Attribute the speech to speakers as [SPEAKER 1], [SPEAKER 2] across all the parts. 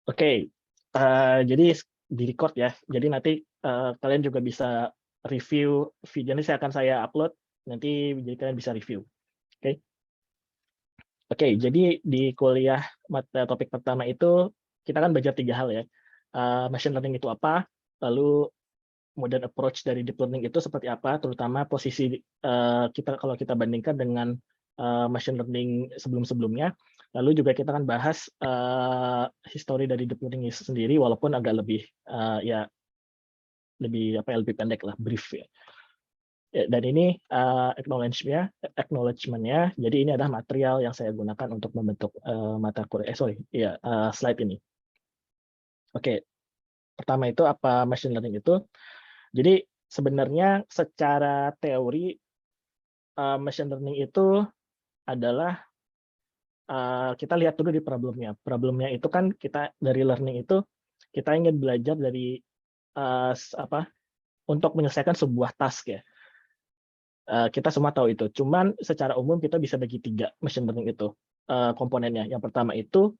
[SPEAKER 1] Oke, jadi di record ya. Jadi nanti kalian juga bisa review video ini saya upload nanti jadi kalian bisa review. Oke. Oke, jadi di kuliah mata topik pertama itu kita kan belajar 3 hal ya. Machine learning itu apa, lalu modern approach dari deep learning itu seperti apa, terutama posisi kita kalau kita bandingkan dengan machine learning sebelum-sebelumnya. Lalu juga kita akan bahas history dari deep learning itu sendiri, walaupun agak lebih ya lebih apa ya lebih pendek lah, brief ya. Dan ini acknowledgement-nya. Jadi ini adalah material yang saya gunakan untuk membentuk mata kuliah. Ya slide ini. Oke, pertama itu apa machine learning itu? Jadi sebenarnya secara teori machine learning itu adalah kita lihat dulu di problemnya. Problemnya itu kan kita dari learning itu kita ingin belajar dari apa untuk menyelesaikan sebuah task ya. Kita semua tahu itu. Cuman secara umum kita bisa bagi 3 machine learning itu komponennya. Yang pertama itu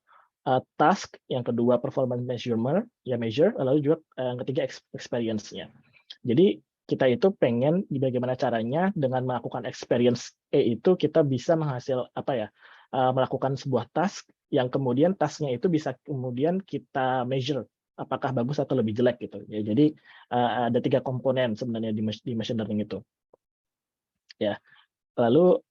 [SPEAKER 1] task, yang kedua performance measurement, ya measure, lalu juga yang ketiga experience-nya. Jadi kita itu pengen bagaimana caranya dengan melakukan experience itu kita bisa melakukan sebuah task yang kemudian task-nya itu bisa kemudian kita measure apakah bagus atau lebih jelek gitu ya. Jadi ada 3 komponen sebenarnya di machine learning itu. Ya. Lalu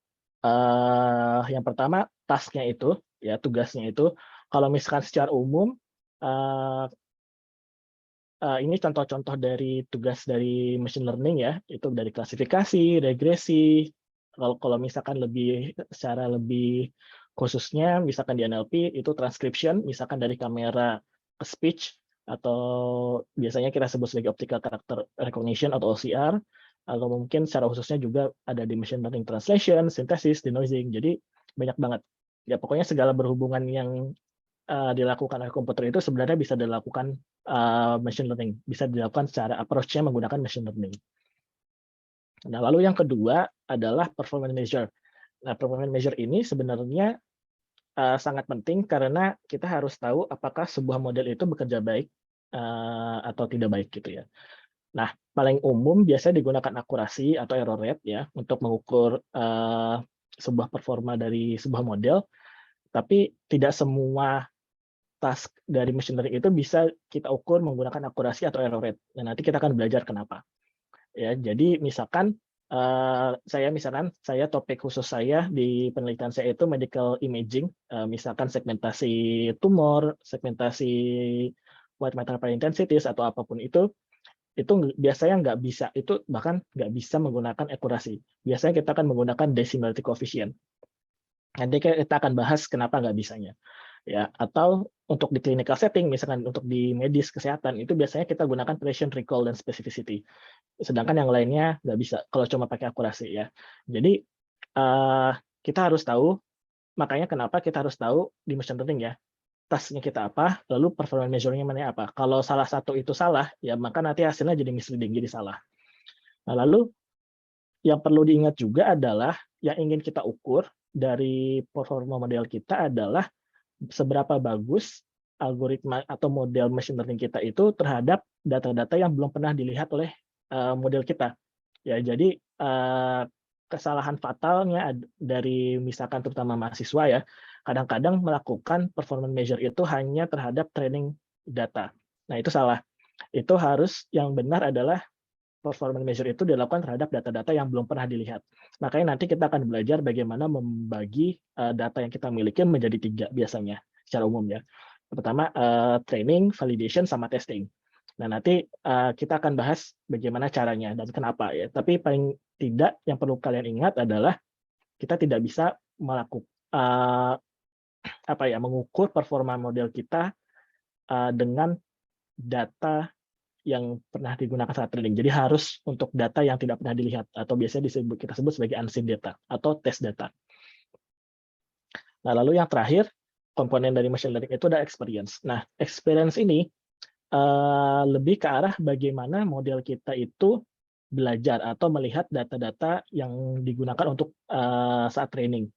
[SPEAKER 1] yang pertama task-nya itu ya tugasnya itu kalau misalkan secara umum ini contoh-contoh dari tugas dari machine learning ya, itu dari klasifikasi, regresi. Kalau misalkan secara lebih khususnya, misalkan di NLP itu transcription, misalkan dari kamera ke speech, atau biasanya kita sebut sebagai optical character recognition atau OCR, atau mungkin secara khususnya juga ada di machine learning translation, synthesis, denoising. Jadi banyak banget. Ya pokoknya segala berhubungan yang dilakukan oleh komputer itu sebenarnya bisa dilakukan machine learning, bisa dilakukan secara approach-nya menggunakan machine learning. Nah, lalu yang kedua adalah performance measure. Nah, performance measure ini sebenarnya sangat penting karena kita harus tahu apakah sebuah model itu bekerja baik atau tidak baik gitu ya. Nah, paling umum biasanya digunakan akurasi atau error rate ya untuk mengukur sebuah performa dari sebuah model, tapi tidak semua task dari machine learning itu bisa kita ukur menggunakan akurasi atau error rate. Dan nanti kita akan belajar kenapa. Ya, jadi misalkan saya topik khusus saya di penelitian saya itu medical imaging, misalkan segmentasi tumor, segmentasi white matter pattern intensities atau apapun itu biasanya nggak bisa, itu bahkan nggak bisa menggunakan akurasi. Biasanya kita akan menggunakan decimality coefficient. Nanti kita akan bahas kenapa nggak bisanya. Ya, atau untuk di clinical setting, misalkan untuk di medis kesehatan, itu biasanya kita gunakan patient recall dan specificity. Sedangkan yang lainnya nggak bisa, kalau cuma pakai akurasi ya. Jadi, kita harus tahu, makanya kenapa kita harus tahu di machine learning ya, task-nya kita apa, lalu performance measure-nya mana apa. Kalau salah satu itu salah, ya maka nanti hasilnya jadi misleading, jadi salah. Nah, lalu yang perlu diingat juga adalah yang ingin kita ukur dari performa model kita adalah seberapa bagus algoritma atau model machine learning kita itu terhadap data-data yang belum pernah dilihat oleh model kita. Ya, jadi kesalahan fatalnya dari misalkan terutama mahasiswa ya, kadang-kadang melakukan performance measure itu hanya terhadap training data. Nah, itu salah. Itu harus yang benar adalah performance measure itu dilakukan terhadap data-data yang belum pernah dilihat. Makanya nanti kita akan belajar bagaimana membagi data yang kita miliki menjadi 3 biasanya secara umum ya. Pertama training, validation, sama testing. Nah, nanti kita akan bahas bagaimana caranya dan kenapa ya. Tapi paling tidak yang perlu kalian ingat adalah kita tidak bisa melakukan mengukur performa model kita dengan data yang pernah digunakan saat training. Jadi harus untuk data yang tidak pernah dilihat atau biasanya kita sebut sebagai unseen data atau test data. Nah, lalu yang terakhir komponen dari machine learning itu ada experience. Nah, experience ini lebih ke arah bagaimana model kita itu belajar atau melihat data-data yang digunakan untuk saat training.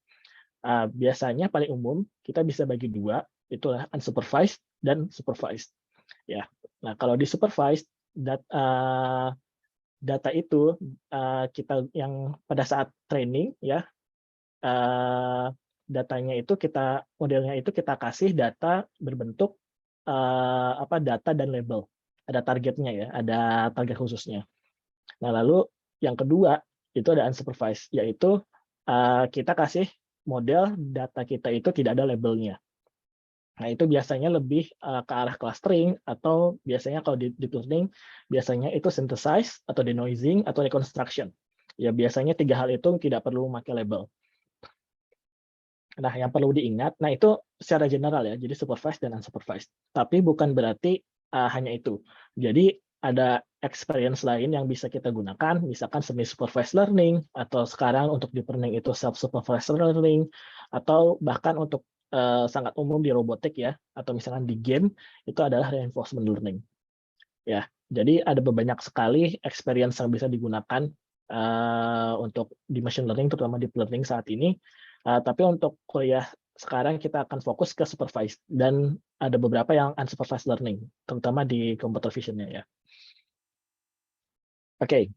[SPEAKER 1] Biasanya paling umum kita bisa bagi dua, itulah unsupervised dan supervised. Ya, nah kalau di supervised data itu kita yang pada saat training ya, datanya itu modelnya itu kita kasih data berbentuk data dan label, ada targetnya ya, ada target khususnya. Nah lalu yang kedua itu ada unsupervised, yaitu kita kasih model data kita itu tidak ada labelnya. Nah, itu biasanya lebih ke arah clustering, atau biasanya kalau di deep learning, biasanya itu synthesize, atau denoising, atau reconstruction. Ya, biasanya 3 hal itu tidak perlu pakai label. Nah, yang perlu diingat, nah itu secara general ya, jadi supervised dan unsupervised. Tapi bukan berarti hanya itu. Jadi ada experience lain yang bisa kita gunakan, misalkan semi-supervised learning, atau sekarang untuk deep learning itu self-supervised learning, atau bahkan untuk sangat umum di robotik ya, atau misalkan di game, itu adalah reinforcement learning. Ya, jadi ada banyak sekali experience yang bisa digunakan untuk di machine learning, terutama deep learning saat ini. Tapi untuk kuliah sekarang kita akan fokus ke supervised, dan ada beberapa yang unsupervised learning, terutama di computer vision-nya ya. Oke.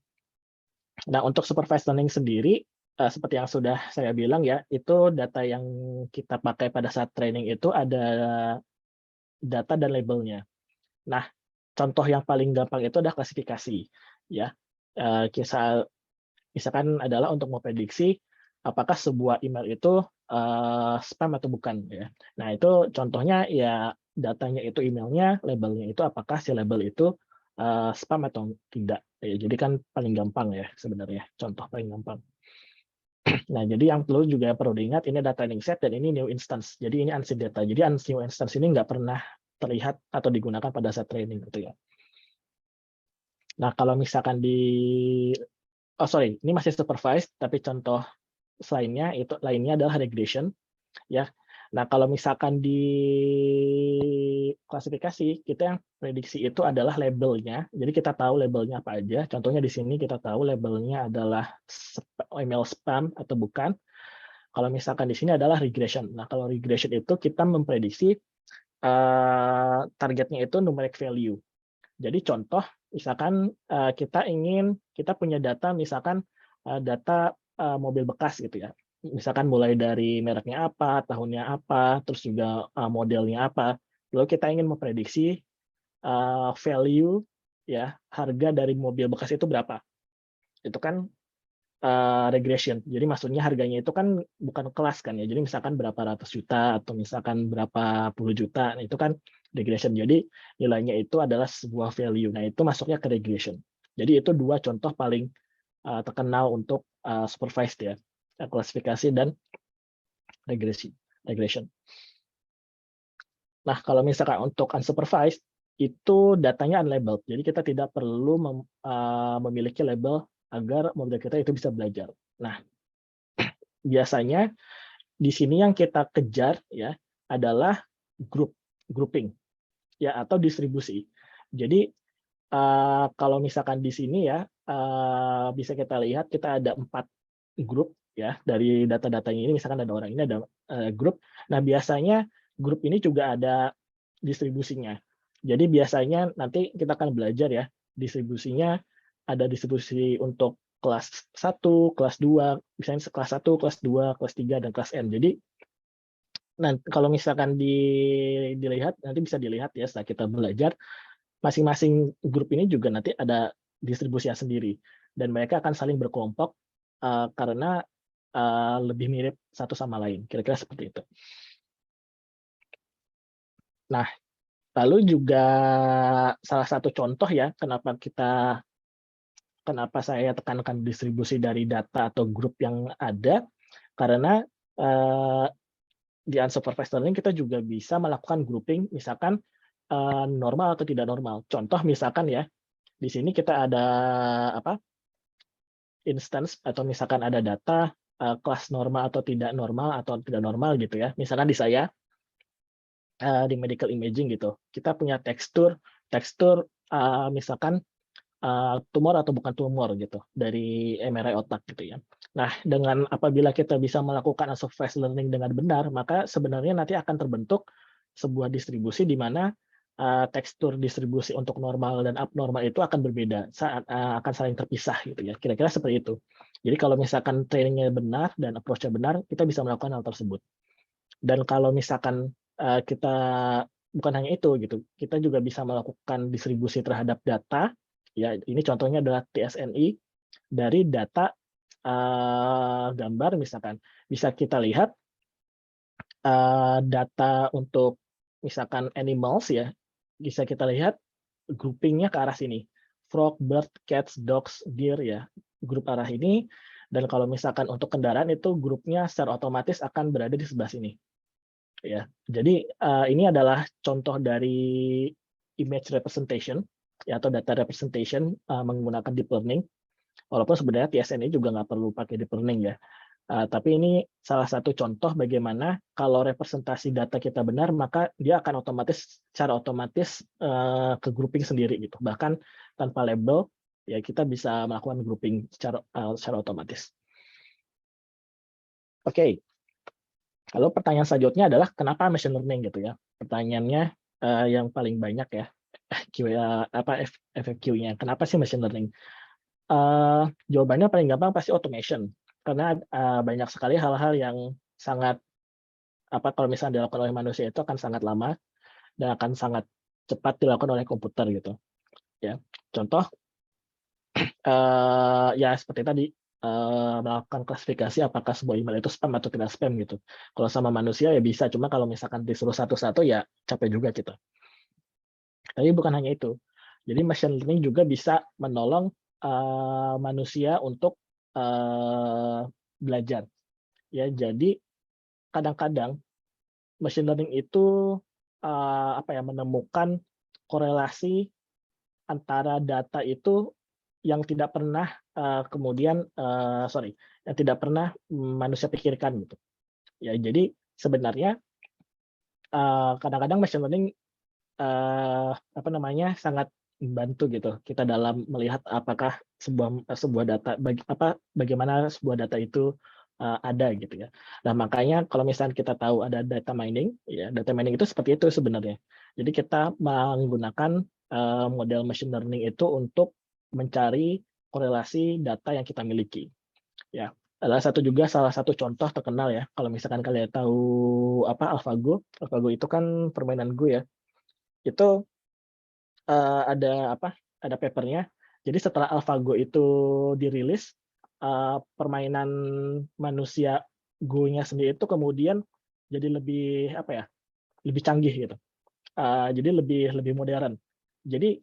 [SPEAKER 1] Nah, untuk supervised learning sendiri, seperti yang sudah saya bilang ya, itu data yang kita pakai pada saat training itu ada data dan labelnya. Nah, contoh yang paling gampang itu adalah klasifikasi. Ya, misalkan adalah untuk memprediksi apakah sebuah email itu spam atau bukan. Ya. Nah, itu contohnya ya datanya itu emailnya, labelnya itu apakah si label itu spam atau tidak. Ya, jadi kan paling gampang ya sebenarnya, contoh paling gampang. Nah, jadi yang perlu diingat, ini ada training set dan ini new instance. Jadi ini unseen data. Jadi new instance ini nggak pernah terlihat atau digunakan pada saat training gitu ya. Nah, kalau misalkan ini masih supervised, tapi contoh lainnya adalah regression ya. Nah, kalau misalkan di klasifikasi, kita yang prediksi itu adalah labelnya. Jadi kita tahu labelnya apa aja. Contohnya di sini kita tahu labelnya adalah email spam atau bukan. Kalau misalkan di sini adalah regression. Nah, kalau regression itu kita memprediksi targetnya itu numeric value. Jadi contoh, misalkan kita punya data, misalkan data mobil bekas gitu ya. Misalkan mulai dari mereknya apa, tahunnya apa, terus juga modelnya apa. Lalu kita ingin memprediksi value ya, harga dari mobil bekas itu berapa. Itu kan regression. Jadi maksudnya harganya itu kan bukan kelas kan ya. Jadi misalkan berapa ratus juta atau misalkan berapa puluh juta, nah, itu kan regression. Jadi nilainya itu adalah sebuah value. Nah, itu masuknya ke regression. Jadi itu dua contoh paling terkenal untuk supervised ya, klasifikasi dan regression. Nah, kalau misalkan untuk unsupervised, itu datanya unlabeled. Jadi kita tidak perlu memiliki label agar model kita itu bisa belajar. Nah, biasanya di sini yang kita kejar ya adalah grouping ya, atau distribusi. Jadi kalau misalkan di sini ya bisa kita lihat kita ada 4 grup ya dari data-datanya ini. Misalkan ada orang ini, ada grup. Nah, biasanya grup ini juga ada distribusinya. Jadi biasanya nanti kita akan belajar ya distribusinya, ada distribusi untuk kelas 1, kelas 2, misalnya kelas 1, kelas 2, kelas 3, dan kelas N. Jadi kalau misalkan nanti bisa dilihat ya setelah kita belajar, masing-masing grup ini juga nanti ada distribusinya sendiri, dan mereka akan saling berkelompok karena lebih mirip satu sama lain, kira-kira seperti itu. Nah, lalu juga salah satu contoh ya kenapa saya tekankan distribusi dari data atau grup yang ada, karena di unsupervised learning kita juga bisa melakukan grouping, misalkan normal atau tidak normal. Contoh misalkan ya, di sini kita ada instance, atau misalkan ada data kelas normal atau tidak normal gitu ya. Misalkan di saya di medical imaging gitu, kita punya tekstur misalkan tumor atau bukan tumor gitu dari MRI otak gitu ya. Nah, dengan apabila kita bisa melakukan unsupervised learning dengan benar, maka sebenarnya nanti akan terbentuk sebuah distribusi di mana tekstur distribusi untuk normal dan abnormal itu akan berbeda, akan saling terpisah gitu ya. Kira-kira seperti itu. Jadi kalau misalkan trainingnya benar dan approach-nya benar, kita bisa melakukan hal tersebut. Dan kalau misalkan kita bukan hanya itu gitu, kita juga bisa melakukan distribusi terhadap data. Ya, ini contohnya adalah TSNI dari data gambar misalkan bisa kita lihat data untuk misalkan animals ya, bisa kita lihat groupingnya ke arah sini. Frog, bird, cats, dogs, deer ya, grup arah ini. Dan kalau misalkan untuk kendaraan itu grupnya secara otomatis akan berada di sebelah sini. Ya, jadi ini adalah contoh dari image representation ya, atau data representation menggunakan deep learning. Walaupun sebenarnya TSNI juga nggak perlu pakai deep learning ya. Tapi ini salah satu contoh bagaimana kalau representasi data kita benar, maka dia akan secara otomatis ke grouping sendiri gitu. Bahkan tanpa label, ya kita bisa melakukan grouping secara otomatis. Oke, lalu pertanyaan selanjutnya adalah kenapa machine learning gitu ya? Pertanyaannya yang paling banyak ya, FAQ-nya. Kenapa sih machine learning? Jawabannya paling gampang pasti automation. Karena banyak sekali hal-hal yang sangat kalau misalnya dilakukan oleh manusia itu akan sangat lama dan akan sangat cepat dilakukan oleh komputer gitu ya. Contoh ya seperti tadi melakukan klasifikasi apakah sebuah email itu spam atau tidak spam gitu. Kalau sama manusia ya bisa, cuma kalau misalkan disuruh satu-satu ya capek juga kita. Tapi bukan hanya itu. Jadi machine learning juga bisa menolong manusia untuk belajar. Ya, jadi kadang-kadang machine learning itu menemukan korelasi antara data itu yang tidak pernah yang tidak pernah manusia pikirkan gitu. Ya, jadi sebenarnya kadang-kadang machine learning sangat membantu gitu kita dalam melihat apakah sebuah data bagaimana sebuah data itu ada gitu ya. Nah, makanya kalau misalnya kita tahu ada data mining, ya data mining itu seperti itu sebenarnya. Jadi kita menggunakan model machine learning itu untuk mencari korelasi data yang kita miliki. Ya, adalah salah satu contoh terkenal ya. Kalau misalkan kalian tahu AlphaGo, AlphaGo itu kan permainan Go ya. Itu ada papernya. Jadi setelah AlphaGo itu dirilis, permainan manusia Go-nya sendiri itu kemudian jadi lebih canggih gitu. Jadi lebih modern. Jadi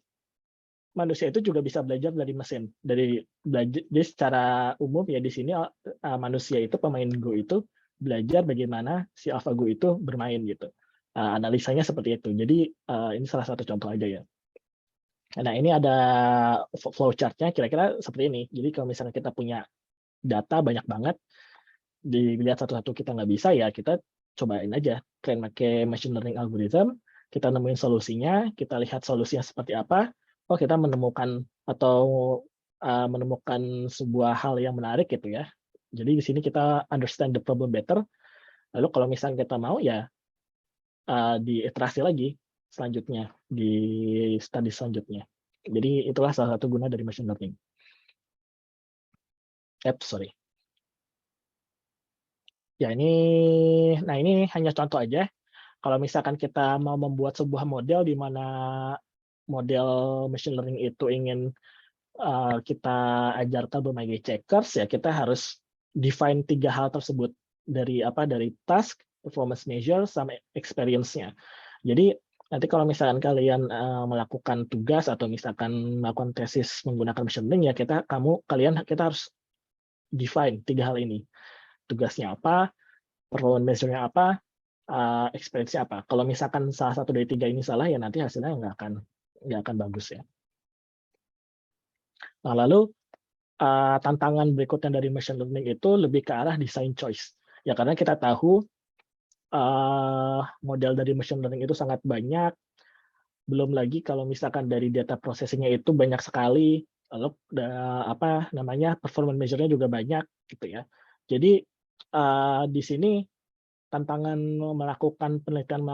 [SPEAKER 1] manusia itu juga bisa belajar dari mesin. Jadi secara umum ya di sini manusia itu pemain Go itu belajar bagaimana si AlphaGo itu bermain gitu. Analisanya seperti itu. Jadi ini salah satu contoh aja ya. Nah, ini ada flow chart-nya kira-kira seperti ini. Jadi kalau misalnya kita punya data banyak banget, dilihat satu-satu kita nggak bisa, ya kita cobain aja. Kalian pakai machine learning algorithm, kita nemuin solusinya, kita lihat solusinya seperti apa, oh kita menemukan menemukan sebuah hal yang menarik gitu ya. Jadi di sini kita understand the problem better. Lalu kalau misalnya kita mau ya diiterasi lagi selanjutnya di study selanjutnya. Jadi itulah salah satu guna dari machine learning. Sorry. Ya ini hanya contoh aja. Kalau misalkan kita mau membuat sebuah model di mana model machine learning itu ingin kita ajarkan berbagai checkers, ya kita harus define 3 hal tersebut dari task, performance measure, sama experience-nya. Jadi nanti kalau misalkan kalian melakukan tugas atau misalkan melakukan tesis menggunakan machine learning, ya kita harus define 3 hal ini. Tugasnya apa, performance measure-nya apa, experience-nya apa. Kalau misalkan salah satu dari 3 ini salah, ya nanti hasilnya nggak akan bagus ya. Nah, lalu tantangan berikutnya dari machine learning itu lebih ke arah design choice. Ya karena kita tahu model dari machine learning itu sangat banyak. Belum lagi kalau misalkan dari data processing-nya itu banyak sekali lalu apa namanya performance measure-nya juga banyak gitu ya. Jadi di sini tantangan melakukan penelitian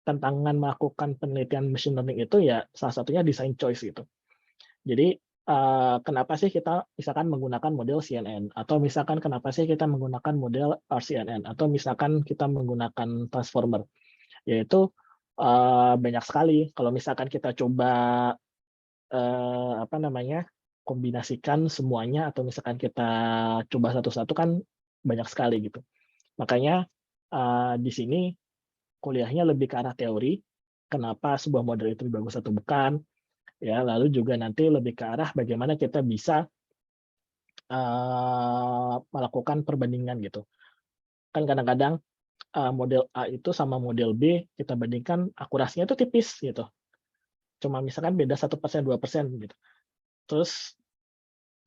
[SPEAKER 1] tantangan melakukan penelitian machine learning itu ya salah satunya design choice gitu. Jadi kenapa sih kita misalkan menggunakan model CNN, atau misalkan kenapa sih kita menggunakan model RCNN, atau misalkan kita menggunakan transformer, yaitu banyak sekali. Kalau misalkan kita coba apa namanya kombinasikan semuanya, atau misalkan kita coba satu-satu kan banyak sekali gitu. Makanya di sini kuliahnya lebih ke arah teori, kenapa sebuah model itu lebih bagus atau bukan, ya. Lalu juga nanti lebih ke arah bagaimana kita bisa melakukan perbandingan gitu. Kan kadang-kadang model A itu sama model B kita bandingkan akurasinya itu tipis gitu. Cuma misalkan beda 1%, 2% gitu. Terus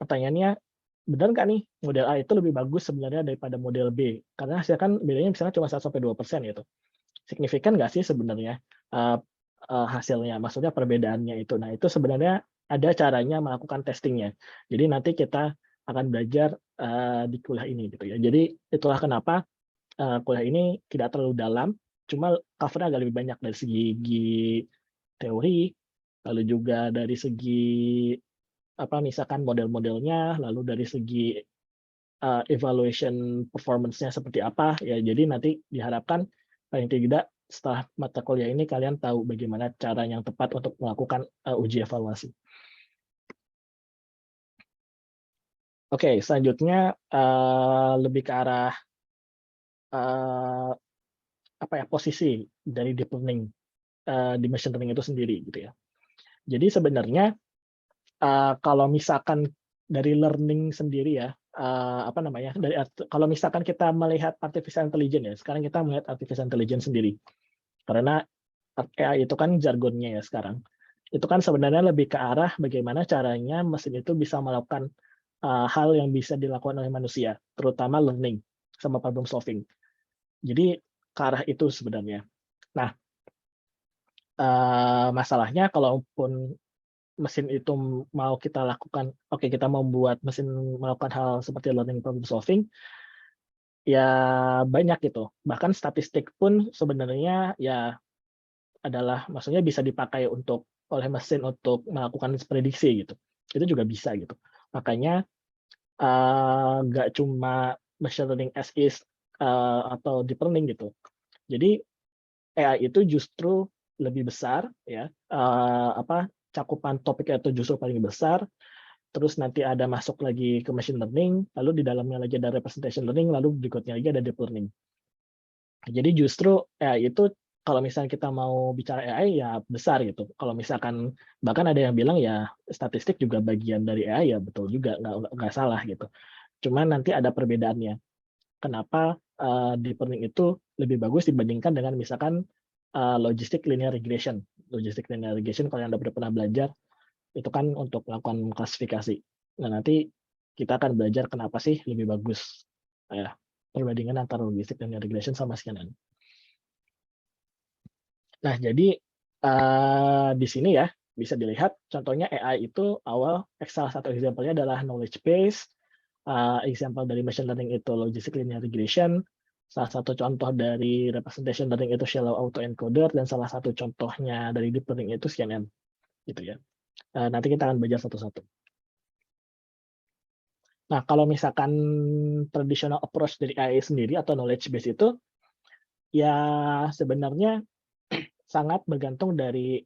[SPEAKER 1] pertanyaannya, benar nggak nih model A itu lebih bagus sebenarnya daripada model B? Karena hasilnya kan bedanya misalnya cuma 1-2% gitu. Signifikan nggak sih sebenarnya hasilnya? Maksudnya perbedaannya itu. Nah, itu sebenarnya ada caranya melakukan testingnya. Jadi nanti kita akan belajar di kuliah ini gitu ya. Jadi itulah kenapa kuliah ini tidak terlalu dalam, cuma cover agak lebih banyak dari segi teori, lalu juga dari segi misalkan model-modelnya, lalu dari segi evaluation performance-nya seperti apa ya. Jadi nanti diharapkan paling tidak setelah mata kuliah ini kalian tahu bagaimana cara yang tepat untuk melakukan uji evaluasi. Oke, selanjutnya lebih ke arah posisi dari deep learning di machine learning itu sendiri gitu ya. Jadi sebenarnya kalau misalkan dari learning sendiri ya, kalau misalkan kita melihat artificial intelligence ya, sekarang kita melihat artificial intelligence sendiri. Karena AI itu kan jargonnya ya sekarang. Itu kan sebenarnya lebih ke arah bagaimana caranya mesin itu bisa melakukan hal yang bisa dilakukan oleh manusia, terutama learning sama problem solving. Jadi ke arah itu sebenarnya. Nah, masalahnya kalaupun mesin itu mau kita lakukan, kita mau buat mesin melakukan hal seperti learning problem solving, ya banyak gitu. Bahkan statistik pun sebenarnya ya adalah, maksudnya bisa dipakai oleh mesin untuk melakukan prediksi gitu. Itu juga bisa gitu. Makanya nggak cuma machine learning as is atau deep learning gitu. Jadi AI itu justru lebih besar ya, cakupan topiknya itu justru paling besar. Terus nanti ada masuk lagi ke machine learning, lalu di dalamnya lagi ada representation learning, lalu berikutnya lagi ada deep learning. Jadi justru AI itu kalau misalnya kita mau bicara AI ya besar gitu. Kalau misalkan bahkan ada yang bilang ya statistik juga bagian dari AI, ya betul juga, nggak salah gitu. Cuman nanti ada perbedaannya. Kenapa deep learning itu lebih bagus dibandingkan dengan misalkan logistic linear regression. Logistic linear regression kalau yang udah pernah belajar itu kan untuk melakukan klasifikasi. Nah, nanti kita akan belajar kenapa sih lebih bagus ya perbandingan antara logistic linear regression sama CNN. Nah, jadi di sini ya bisa dilihat contohnya AI itu salah satu example-nya adalah knowledge base, example dari machine learning itu logistic linear regression, salah satu contoh dari representation learning itu shallow autoencoder, dan salah satu contohnya dari deep learning itu CNN gitu ya. Nanti kita akan belajar satu-satu. Nah, kalau misalkan traditional approach dari AI sendiri atau knowledge base itu ya sebenarnya sangat bergantung dari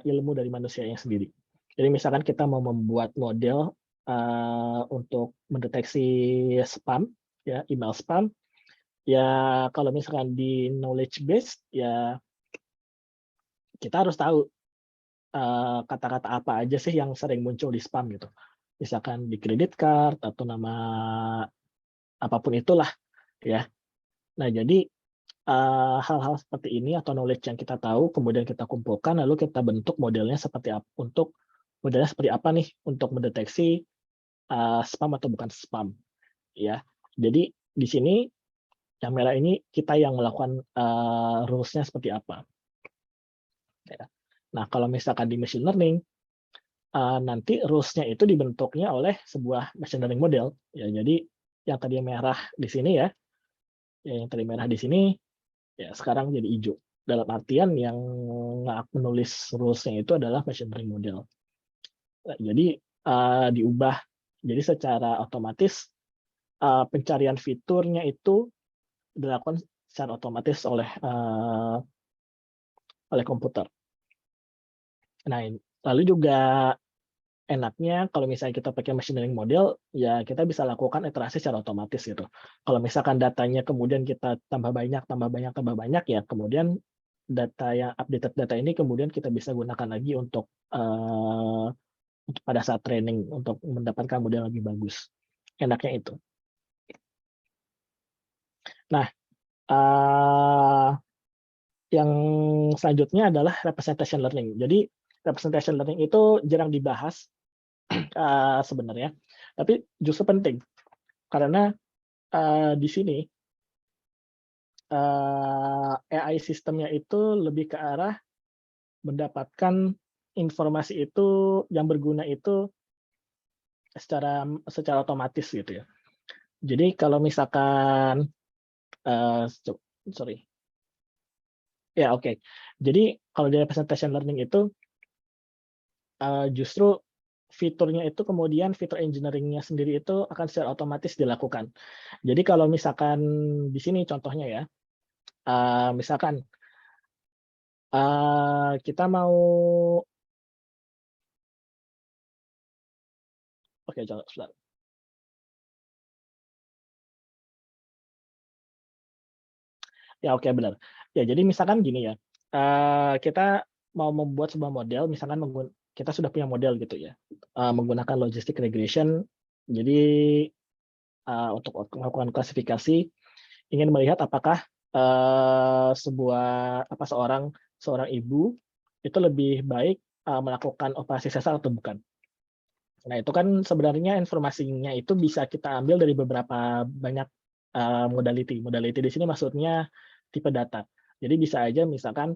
[SPEAKER 1] ilmu dari manusianya sendiri. Jadi misalkan kita mau membuat model untuk mendeteksi spam, ya email spam, ya kalau misalkan di knowledge base ya kita harus tahu kata-kata apa aja sih yang sering muncul di spam gitu. Misalkan di credit card atau nama apapun itulah ya. Nah, jadi hal-hal seperti ini atau knowledge yang kita tahu kemudian kita kumpulkan lalu kita bentuk modelnya seperti apa nih untuk mendeteksi spam atau bukan spam ya. Jadi di sini yang merah ini kita yang melakukan rules-nya seperti apa ya. Nah, kalau misalkan di machine learning nanti rules-nya itu dibentuknya oleh sebuah machine learning model. Ya, jadi yang tadi merah di sini ya, yang tadi merah di sini, ya sekarang jadi hijau. Dalam artian yang menulis rules-nya itu adalah machine learning model. Jadi diubah. Jadi secara otomatis pencarian fiturnya itu dilakukan secara otomatis oleh komputer. Nah, lalu juga enaknya kalau misalnya kita pakai machine learning model, ya kita bisa lakukan iterasi secara otomatis gitu. Kalau misalkan datanya kemudian kita tambah banyak, ya kemudian data yang updated data ini kemudian kita bisa gunakan lagi untuk pada saat training untuk mendapatkan model lebih bagus. Enaknya itu. Nah, yang selanjutnya adalah representation learning. Jadi representation learning itu jarang dibahas sebenarnya, tapi justru penting karena di sini AI sistemnya itu lebih ke arah mendapatkan informasi itu yang berguna itu secara otomatis gitu ya. Jadi kalau misalkan sorry. Ya, oke. Jadi kalau di representation learning itu justru fiturnya itu kemudian fitur engineering-nya sendiri itu akan secara otomatis dilakukan. Jadi kalau misalkan di sini contohnya ya, misalkan kita mau, oke, sebentar. Ya, oke, benar. Ya, jadi misalkan gini ya, kita mau membuat sebuah model, misalkan kita sudah punya model gitu ya, menggunakan logistic regression. Jadi untuk melakukan klasifikasi, ingin melihat apakah seorang ibu itu lebih baik melakukan operasi sesar atau bukan. Nah, itu kan sebenarnya informasinya itu bisa kita ambil dari beberapa banyak modality. Modality di sini maksudnya tipe data. Jadi bisa aja misalkan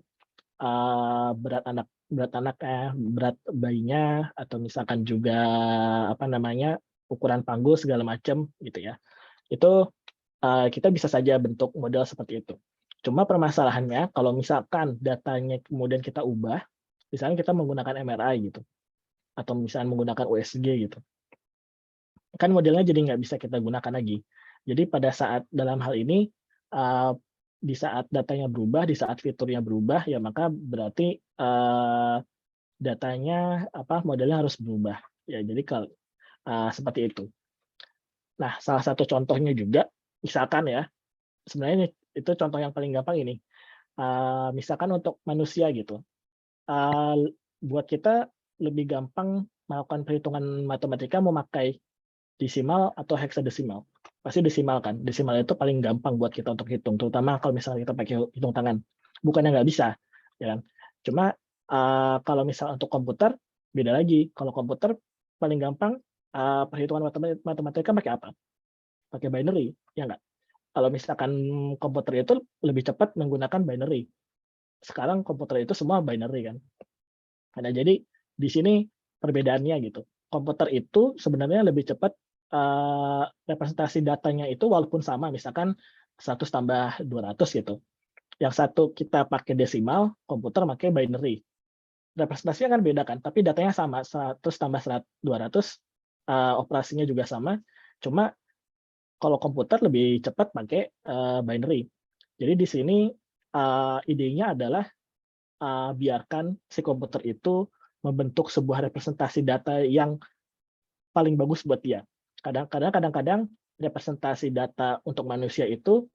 [SPEAKER 1] berat bayinya, atau misalkan juga ukuran panggul segala macam gitu ya. Itu kita bisa saja bentuk model seperti itu. Cuma permasalahannya kalau misalkan datanya kemudian kita ubah, misalnya kita menggunakan MRI gitu, atau misalnya menggunakan USG gitu, kan modelnya jadi nggak bisa kita gunakan lagi. Jadi pada saat dalam hal ini, di saat datanya berubah, di saat fiturnya berubah, ya maka berarti modelnya harus berubah. Ya, jadi kalau seperti itu. Nah, salah satu contohnya juga, misalkan ya, sebenarnya itu contoh yang paling gampang ini. Misalkan untuk manusia gitu, buat kita lebih gampang melakukan perhitungan matematika memakai desimal atau heksadesimal. Pasti desimal kan. Desimal itu paling gampang buat kita untuk hitung, terutama kalau misalnya kita pakai hitung tangan. Bukannya nggak bisa, ya kan? Cuma kalau misalnya untuk komputer beda lagi. Kalau komputer paling gampang perhitungan matematika pakai apa? Pakai binary, ya nggak? Kalau misalkan komputer itu lebih cepat menggunakan binary. Sekarang komputer itu semua binary kan. Nah, jadi di sini perbedaannya gitu. Komputer itu sebenarnya lebih cepat representasi datanya itu walaupun sama, misalkan 100 tambah 200 gitu. Yang satu kita pakai desimal, komputer pakai binary. Representasinya kan beda kan, tapi datanya sama, 100 tambah 200, operasinya juga sama, cuma kalau komputer lebih cepat pakai binary. Jadi di sini idenya adalah biarkan si komputer itu membentuk sebuah representasi data yang paling bagus buat dia. Kadang-kadang representasi data untuk manusia itu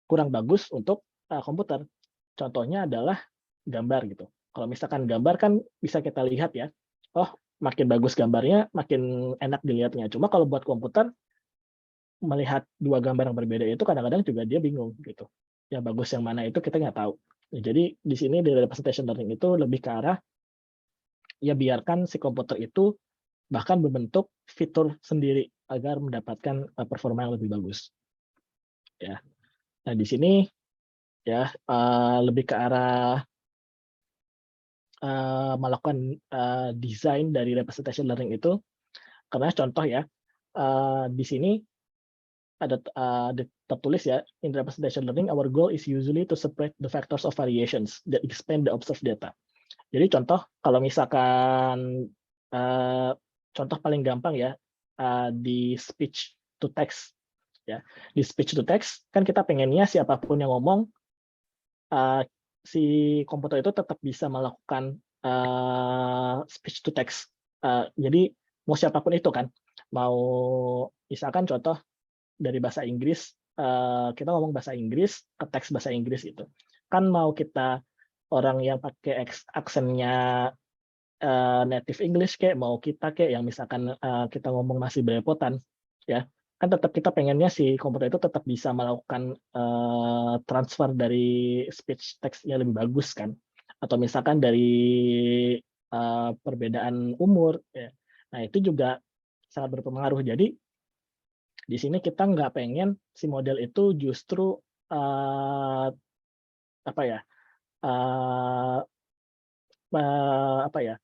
[SPEAKER 1] kurang bagus untuk komputer. Contohnya adalah gambar gitu. Kalau misalkan gambar kan bisa kita lihat ya, oh makin bagus gambarnya, makin enak dilihatnya. Cuma kalau buat komputer, melihat dua gambar yang berbeda itu kadang-kadang juga dia bingung gitu. Yang bagus yang mana itu kita nggak tahu. Jadi di sini di representation learning itu lebih ke arah ya biarkan si komputer itu bahkan membentuk fitur sendiri agar mendapatkan performa yang lebih bagus. Ya. Nah, di sini ya lebih ke arah melakukan desain dari representation learning itu, karena contoh ya, di sini ada tertulis ya, in representation learning, our goal is usually to separate the factors of variations that expand the observed data. Jadi contoh, kalau misalkan contoh paling gampang ya, di speech to text ya. Di speech to text kan kita pengennya siapapun yang ngomong, si komputer itu tetap bisa melakukan speech to text. Jadi mau siapapun itu kan, mau misalkan contoh dari bahasa Inggris, kita ngomong bahasa Inggris ke teks bahasa Inggris itu. Kan mau kita orang yang pakai aksennya native English kayak, mau kita kayak yang misalkan kita ngomong masih belepotan, ya kan tetap kita pengennya si komputer itu tetap bisa melakukan transfer dari speech text-nya lebih bagus kan, atau misalkan dari perbedaan umur, ya. Nah itu juga sangat berpengaruh. Jadi di sini kita nggak pengen si model itu justru apa ya, apa ya,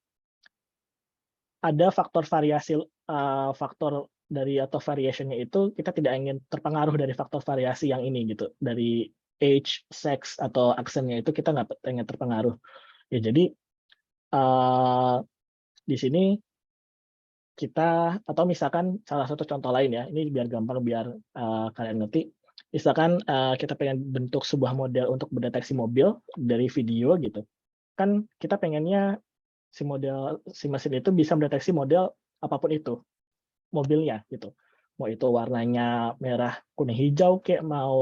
[SPEAKER 1] ada faktor variasi, faktor dari atau variation-nya itu kita tidak ingin terpengaruh dari faktor variasi yang ini gitu, dari age, sex, atau aksennya itu kita nggak pengen terpengaruh. Ya jadi di sini kita, atau misalkan salah satu contoh lain ya, ini biar gampang, biar kalian ngerti. Misalkan kita pengen bentuk sebuah model untuk mendeteksi mobil dari video gitu. Kan kita pengennya si mesin itu bisa mendeteksi model apapun itu, mobilnya gitu. Mau itu warnanya merah, kuning, hijau kek, mau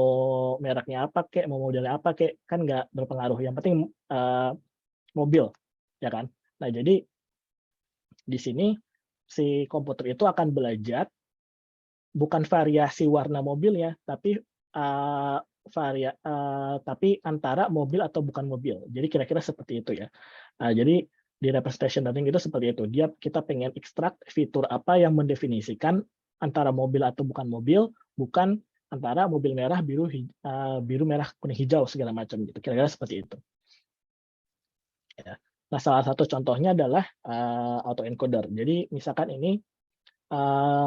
[SPEAKER 1] mereknya apa kek, mau modelnya apa kek, kan nggak berpengaruh. Yang penting mobil, ya kan? Nah, jadi di sini si komputer itu akan belajar bukan variasi warna mobilnya, tapi tapi antara mobil atau bukan mobil. Jadi kira-kira seperti itu ya. Jadi di representation learning itu seperti itu. Kita pengen ekstrak fitur apa yang mendefinisikan antara mobil atau bukan mobil, bukan antara mobil merah, biru, merah, kuning, hijau segala macam gitu. Kira-kira seperti itu. Ya. Nah, salah satu contohnya adalah autoencoder. Jadi misalkan ini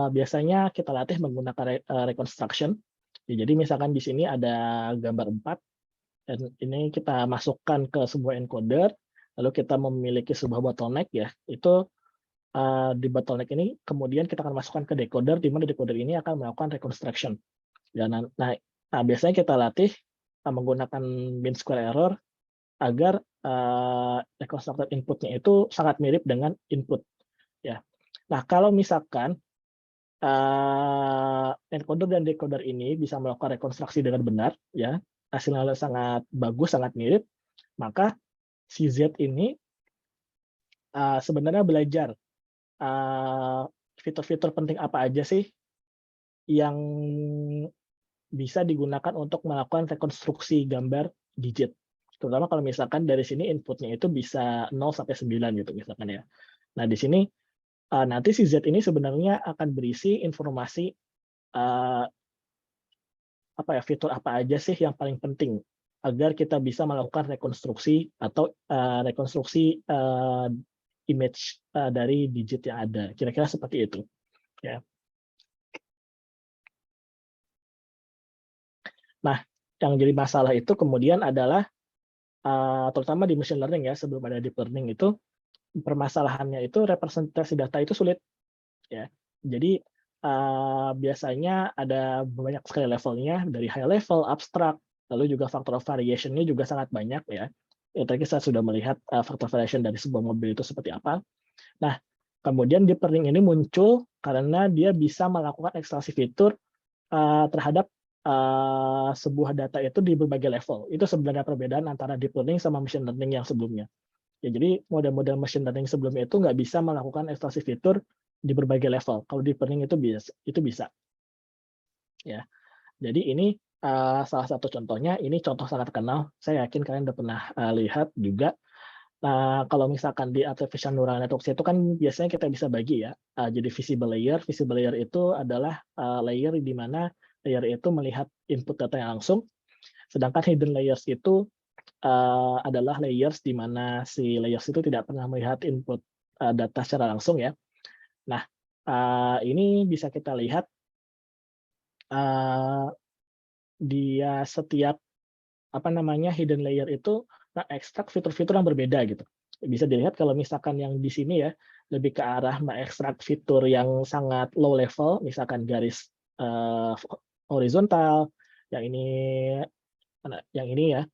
[SPEAKER 1] biasanya kita latih menggunakan reconstruction. Jadi misalkan di sini ada gambar 4, dan ini kita masukkan ke sebuah encoder, lalu kita memiliki sebuah bottleneck ya, itu di bottleneck ini kemudian kita akan masukkan ke decoder, di mana decoder ini akan melakukan reconstruction. Nah, biasanya kita latih menggunakan mean square error agar reconstructed inputnya itu sangat mirip dengan input. Ya. Nah, kalau misalkan encoder dan decoder ini bisa melakukan rekonstruksi dengan benar, ya, hasilnya sangat bagus, sangat mirip, maka si Z ini sebenarnya belajar fitur-fitur penting apa aja sih yang bisa digunakan untuk melakukan rekonstruksi gambar digit. Terutama kalau misalkan dari sini inputnya itu bisa 0 sampai 9 gitu misalkan ya. Nah, di sini nanti si Z ini sebenarnya akan berisi informasi fitur apa aja sih yang paling penting agar kita bisa melakukan rekonstruksi atau rekonstruksi image dari digit yang ada. Kira-kira seperti itu. Ya. Nah, yang jadi masalah itu kemudian adalah terutama di machine learning ya, sebelum ada deep learning itu, permasalahannya itu representasi data itu sulit. Ya. Jadi biasanya ada banyak sekali levelnya, dari high level, abstrak, lalu juga faktor variation-nya juga sangat banyak ya. Tadi saya sudah melihat faktor variation dari sebuah mobil itu seperti apa. Nah, kemudian deep learning ini muncul karena dia bisa melakukan ekstraksi fitur terhadap sebuah data itu di berbagai level. Itu sebenarnya perbedaan antara deep learning sama machine learning yang sebelumnya. Ya, jadi model-model machine learning sebelumnya itu nggak bisa melakukan ekstraksi fitur di berbagai level. Kalau deep learning itu bisa. Ya, jadi ini salah satu contohnya. Ini contoh sangat terkenal. Saya yakin kalian udah pernah lihat juga. Nah, kalau misalkan di artificial neural networks itu kan biasanya kita bisa bagi ya. Jadi visible layer. Visible layer itu adalah layer di mana layer itu melihat input data yang langsung. Sedangkan hidden layers itu adalah layers di mana si layers itu tidak pernah melihat input data secara langsung ya. Nah, ini bisa kita lihat dia setiap hidden layer itu mengekstrak fitur-fitur yang berbeda gitu. Bisa dilihat kalau misalkan yang di sini ya, lebih ke arah mengekstrak fitur yang sangat low level, misalkan garis horizontal, yang ini ya,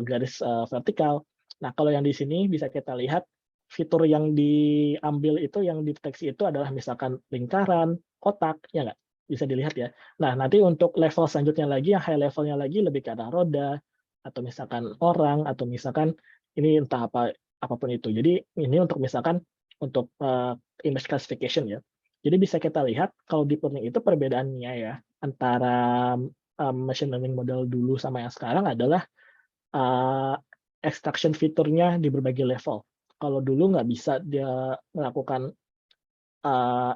[SPEAKER 1] garis vertikal. Nah, kalau yang di sini bisa kita lihat fitur yang diambil itu, yang dideteksi itu adalah misalkan lingkaran, kotak, ya nggak? Bisa dilihat ya. Nah, nanti untuk level selanjutnya lagi, yang high levelnya lagi lebih ke arah roda, atau misalkan orang, atau misalkan ini entah apapun itu. Jadi ini untuk misalkan untuk image classification ya. Jadi bisa kita lihat kalau deep learning itu perbedaannya ya antara machine learning model dulu sama yang sekarang adalah extraction fiturnya di berbagai level. Kalau dulu nggak bisa dia melakukan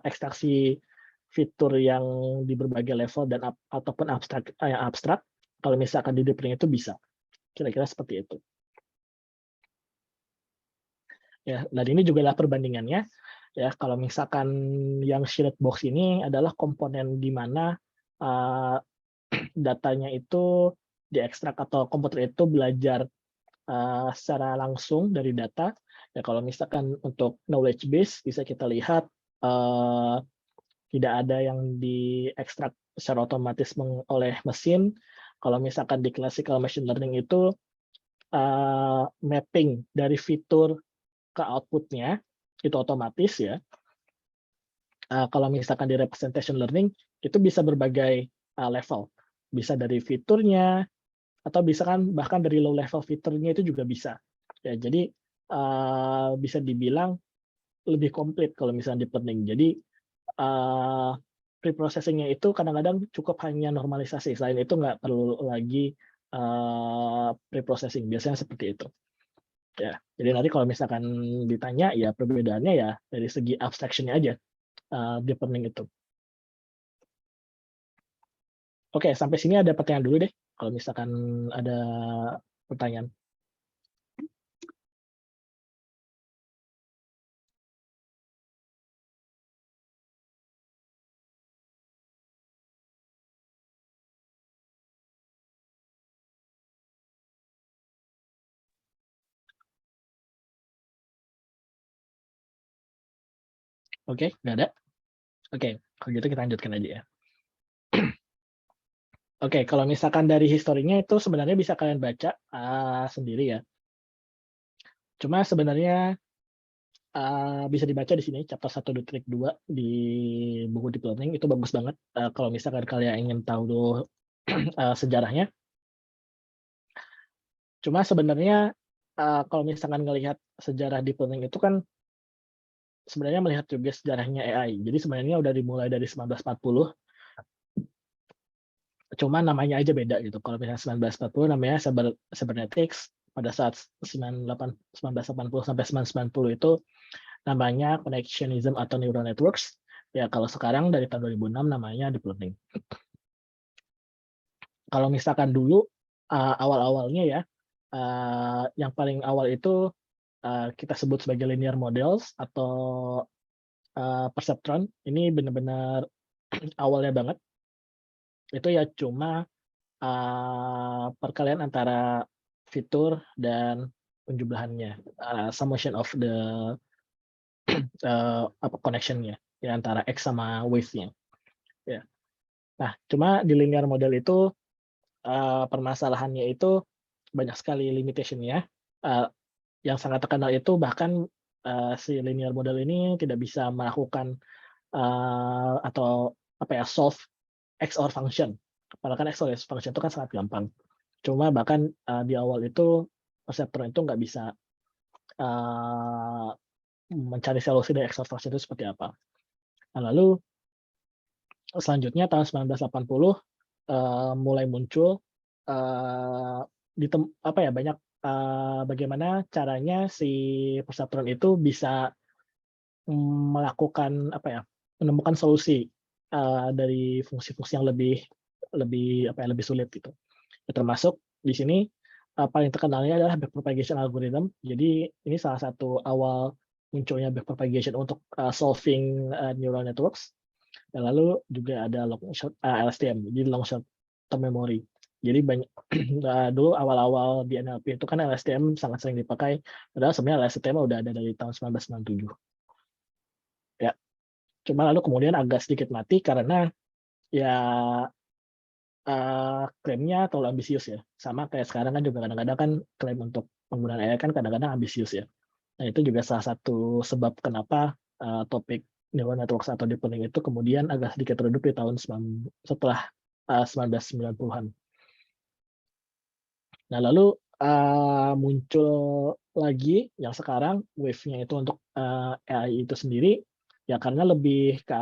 [SPEAKER 1] ekstraksi fitur yang di berbagai level dan ataupun abstrak, kalau misalkan di deep learning itu bisa. Kira-kira seperti itu. Ya, dan ini juga adalah perbandingannya. Ya, kalau misalkan yang shaded box ini adalah komponen di mana datanya itu diekstrak atau komputer itu belajar secara langsung dari data. Ya, kalau misalkan untuk knowledge base bisa kita lihat tidak ada yang diekstrak secara otomatis oleh mesin. Kalau misalkan di classical machine learning itu mapping dari fitur ke outputnya itu otomatis ya. Kalau misalkan di representation learning itu bisa berbagai level, bisa dari fiturnya atau bisa kan bahkan dari low level fiturnya itu juga bisa. Ya, jadi bisa dibilang lebih komplit kalau misalnya deep learning. Jadi pre-processing-nya itu kadang-kadang cukup hanya normalisasi. Selain itu nggak perlu lagi pre-processing. Biasanya seperti itu. Ya, jadi nanti kalau misalkan ditanya ya perbedaannya ya dari segi abstraction-nya aja deep learning itu. Oke, sampai sini ada pertanyaan dulu deh. Kalau misalkan ada pertanyaan. Oke, nggak ada? Oke, kalau gitu kita lanjutkan aja ya. Oke, kalau misalkan dari historinya itu sebenarnya bisa kalian baca sendiri ya. Cuma sebenarnya bisa dibaca di sini chapter 1 di trik 2 di buku deep learning itu bagus banget kalau misalkan kalian ingin tahu dulu sejarahnya. Cuma sebenarnya kalau misalkan ngelihat sejarah deep learning itu kan sebenarnya melihat juga sejarahnya AI. Jadi sebenarnya udah dimulai dari 1940, cuma namanya aja beda gitu. Kalau misalnya 1940 namanya cybernetics, pada saat 1980 sampai 1990 itu namanya connectionism atau neural networks. Ya kalau sekarang dari tahun 2006 namanya deep learning. Kalau misalkan dulu awal-awalnya ya, yang paling awal itu kita sebut sebagai linear models atau perceptron. Ini benar-benar awalnya banget. Itu ya cuma perkalian antara fitur dan penjumlahannya, summation of the connection-nya ya antara X sama wave-nya. Ya. Nah, cuma di linear model itu permasalahannya itu banyak sekali limitation-nya. Yang sangat terkenal itu bahkan si linear model ini tidak bisa melakukan atau solve XOR function. Padahal kan XOR function itu kan sangat gampang. Cuma bahkan di awal itu perceptron itu nggak bisa mencari solusi dari XOR function itu seperti apa. Nah, lalu selanjutnya tahun 1980 mulai muncul banyak bagaimana caranya si perceptron itu bisa menemukan solusi dari fungsi-fungsi yang lebih sulit gitu. Termasuk di sini paling terkenalnya adalah backpropagation algorithm. Jadi ini salah satu awal munculnya backpropagation untuk solving neural networks. Dan lalu juga ada LSTM, jadi long short term memory. Jadi banyak dulu awal-awal di NLP itu kan LSTM sangat sering dipakai, padahal sebenarnya LSTM udah ada dari tahun 1997. Ya, cuma lalu kemudian agak sedikit mati karena ya klaimnya terlalu ambisius ya. Sama kayak sekarang kan juga kadang-kadang kan klaim untuk penggunaan AI kan kadang-kadang ambisius ya. Nah itu juga salah satu sebab kenapa topik neural networks atau deep learning itu kemudian agak sedikit redup di tahun setelah 1990-an. Nah lalu muncul lagi yang sekarang wave-nya itu untuk AI itu sendiri ya karena lebih ke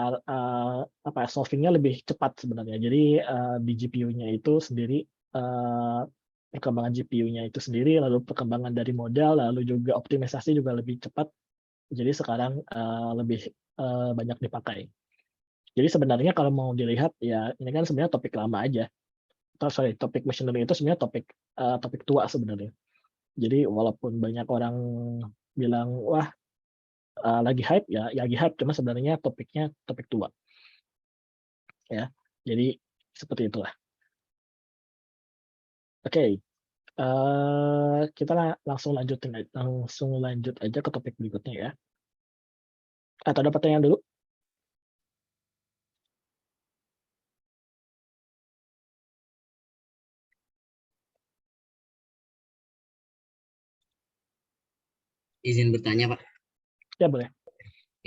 [SPEAKER 1] solving-nya lebih cepat sebenarnya. Jadi di GPU-nya itu sendiri perkembangan GPU-nya itu sendiri, lalu perkembangan dari model, lalu juga optimisasi juga lebih cepat. Jadi sekarang lebih banyak dipakai. Jadi sebenarnya kalau mau dilihat ya ini kan sebenarnya topik lama aja. Topik machine learning itu sebenarnya topik tua sebenarnya. Jadi walaupun banyak orang bilang wah lagi hype ya lagi hype, cuma sebenarnya topiknya topik tua. Ya. Jadi seperti itulah. Oke. Kita langsung lanjut aja ke topik berikutnya ya. Atau ada pertanyaan dulu?
[SPEAKER 2] Izin bertanya, Pak.
[SPEAKER 1] Ya, boleh.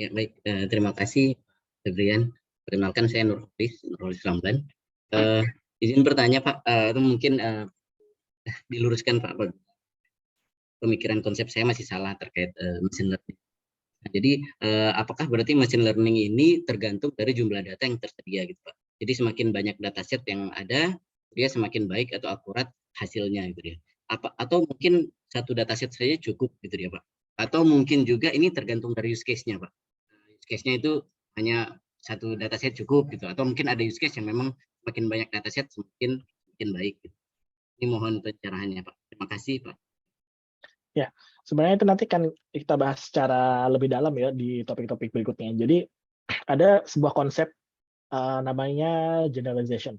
[SPEAKER 2] Ya, baik. Terima kasih, Febrian. Perkenalkan, saya Nurholis Ramlan. Izin bertanya, Pak. Itu mungkin diluruskan, Pak. Pemikiran konsep saya masih salah terkait machine learning. Nah, jadi, apakah berarti machine learning ini tergantung dari jumlah data yang tersedia, gitu, Pak? Jadi semakin banyak dataset yang ada, dia semakin baik atau akurat hasilnya, gitu ya. Atau mungkin satu dataset saja cukup, gitu ya, Pak? Atau mungkin juga ini tergantung dari use case-nya, Pak? Use case-nya itu hanya satu dataset cukup, gitu. Atau mungkin ada use case yang memang semakin banyak dataset semakin baik, gitu. Ini mohon pencerahannya, Pak. Terima kasih, Pak.
[SPEAKER 1] Ya, sebenarnya itu nanti kan kita bahas secara lebih dalam ya di topik-topik berikutnya. Jadi ada sebuah konsep namanya generalization.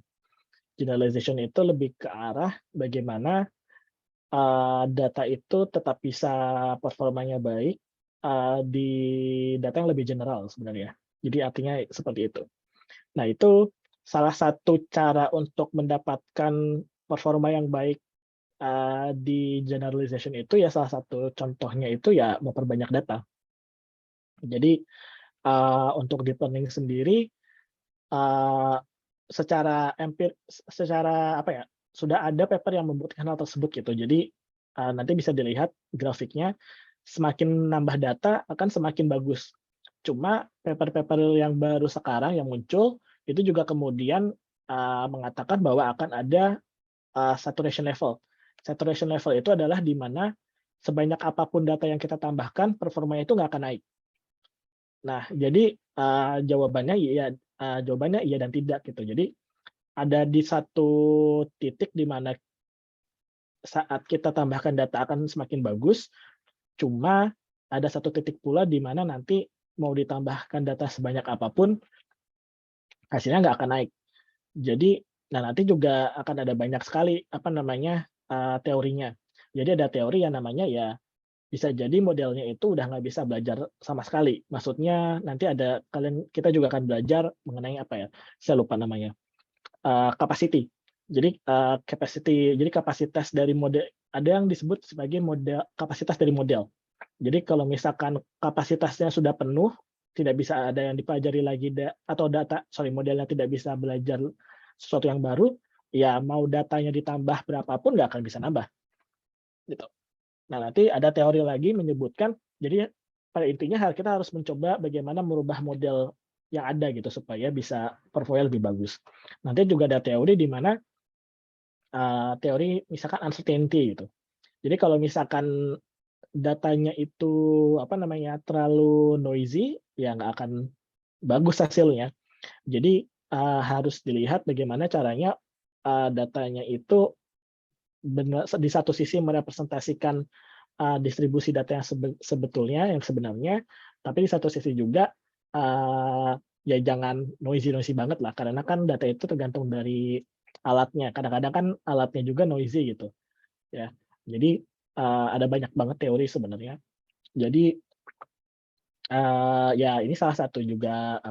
[SPEAKER 1] Generalization itu lebih ke arah bagaimana data itu tetap bisa performanya baik di data yang lebih general sebenarnya. Jadi artinya seperti itu. Nah itu salah satu cara untuk mendapatkan performa yang baik di generalization itu ya salah satu contohnya itu ya memperbanyak data. Jadi untuk deep learning sendiri secara apa ya sudah ada paper yang membuktikan hal tersebut gitu. Jadi nanti bisa dilihat grafiknya semakin nambah data akan semakin bagus. Cuma paper-paper yang baru sekarang yang muncul itu juga kemudian mengatakan bahwa akan ada saturation level. Saturation level itu adalah di mana sebanyak apapun data yang kita tambahkan, performanya itu nggak akan naik. Nah, jadi jawabannya iya dan tidak gitu. Jadi ada di satu titik di mana saat kita tambahkan data akan semakin bagus, cuma ada satu titik pula di mana nanti mau ditambahkan data sebanyak apapun, hasilnya nggak akan naik. Jadi, nah nanti juga akan ada banyak sekali teorinya. Jadi ada teori yang namanya ya bisa jadi modelnya itu udah nggak bisa belajar sama sekali. Maksudnya nanti kita juga akan belajar mengenai apa ya? Saya lupa namanya. Capacity. Jadi kapasitas dari model ada yang disebut sebagai kapasitas dari model. Jadi kalau misalkan kapasitasnya sudah penuh, tidak bisa ada yang dipelajari lagi modelnya tidak bisa belajar sesuatu yang baru, ya mau datanya ditambah berapapun nggak akan bisa nambah. Gitu. Nah, nanti ada teori lagi menyebutkan, jadi pada intinya kita harus mencoba bagaimana merubah model yang ada gitu supaya bisa performanya lebih bagus. Nanti juga ada teori di mana teori misalkan uncertainty gitu. Jadi kalau misalkan datanya itu terlalu noisy, ya nggak akan bagus hasilnya. Jadi harus dilihat bagaimana caranya datanya itu di satu sisi merepresentasikan distribusi data yang sebetulnya, yang sebenarnya, tapi di satu sisi juga ya jangan noisy banget lah, karena kan data itu tergantung dari alatnya. Kadang-kadang kan alatnya juga noisy gitu, ya. Jadi ada banyak banget teori sebenarnya. Jadi ya ini salah satu juga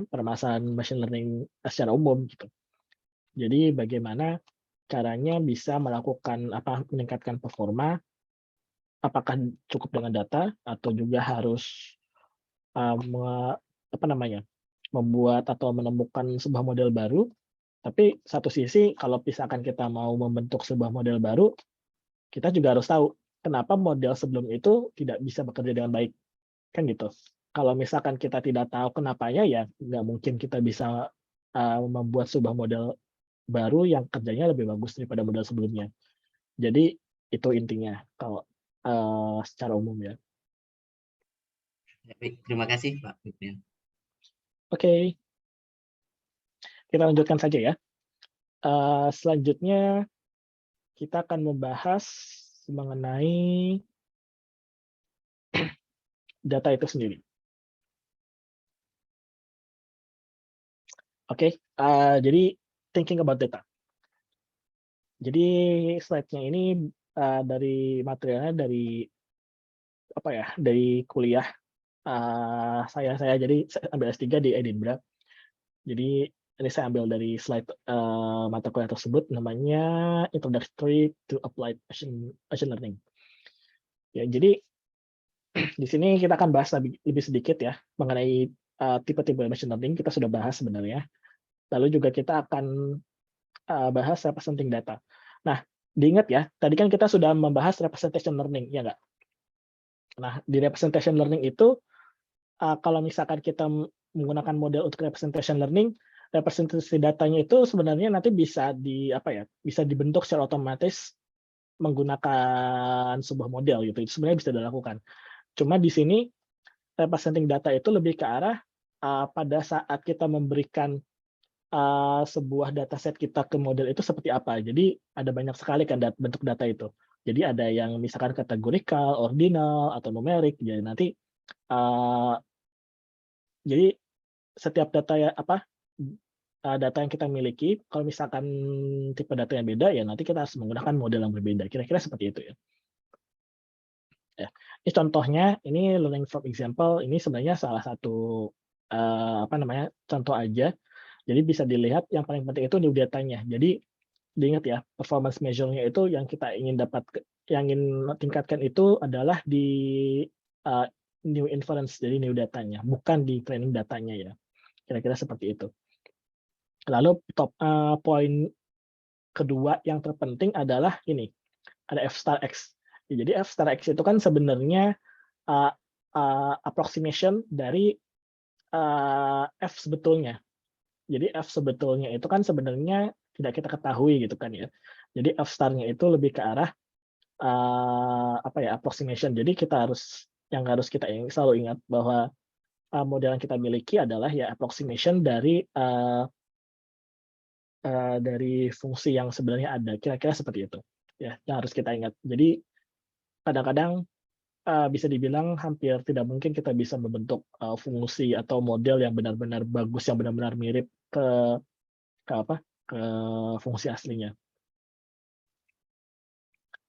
[SPEAKER 1] permasalahan machine learning secara umum gitu. Jadi bagaimana caranya bisa meningkatkan performa, apakah cukup dengan data atau juga harus membuat atau menemukan sebuah model baru. Tapi satu sisi kalau misalkan kita mau membentuk sebuah model baru, kita juga harus tahu kenapa model sebelum itu tidak bisa bekerja dengan baik, kan gitu. Kalau misalkan kita tidak tahu kenapanya, ya nggak mungkin kita bisa membuat sebuah model baru yang kerjanya lebih bagus daripada model sebelumnya. Jadi itu intinya kalau secara umum ya.
[SPEAKER 2] Baik, terima kasih Pak Fitrian.
[SPEAKER 1] Oke, kita lanjutkan saja ya. Selanjutnya kita akan membahas mengenai data itu sendiri. Oke, jadi thinking about data. Jadi slide-nya ini dari materialnya dari kuliah saya jadi saya ambil S3 di Edinburgh. Jadi ini saya ambil dari slide mata kuliah tersebut, namanya Introductory to Applied Machine Learning. Ya, jadi di sini kita akan bahas lebih sedikit ya mengenai tipe-tipe machine learning. Kita sudah bahas sebenarnya. Lalu juga kita akan bahas representing data. Nah, diingat ya, tadi kan kita sudah membahas representation learning, ya nggak? Nah, di representation learning itu, kalau misalkan kita menggunakan model untuk representation learning, representasi datanya itu sebenarnya nanti bisa bisa dibentuk secara otomatis menggunakan sebuah model gitu. Itu sebenarnya bisa dilakukan. Cuma di sini representing data itu lebih ke arah pada saat kita memberikan sebuah dataset kita ke model itu seperti apa. Jadi ada banyak sekali kan bentuk data itu. Jadi ada yang misalkan kategorikal, ordinal, atau numerik. Jadi nanti jadi setiap data yang kita miliki, kalau misalkan tipe data yang beda, ya nanti kita harus menggunakan model yang berbeda. Kira-kira seperti itu ya. Ya, ini contohnya, ini learning from example, ini sebenarnya salah satu contoh aja. Jadi bisa dilihat yang paling penting itu new datanya. Jadi diingat ya, performance measure-nya itu yang kita ingin tingkatkan itu adalah di new inference, jadi new datanya, bukan di training datanya ya. Kira-kira seperti itu. Lalu poin kedua yang terpenting adalah ini, ada F star X. Jadi F star X itu kan sebenarnya approximation dari F sebetulnya. Jadi F sebetulnya itu kan sebenarnya tidak kita ketahui gitu kan ya. Jadi F star-nya itu lebih ke arah approximation. Jadi yang harus kita selalu ingat bahwa model yang kita miliki adalah ya approximation dari fungsi yang sebenarnya ada. Kira-kira seperti itu ya yang harus kita ingat. Jadi kadang-kadang bisa dibilang hampir tidak mungkin kita bisa membentuk fungsi atau model yang benar-benar bagus, yang benar-benar mirip ke fungsi aslinya.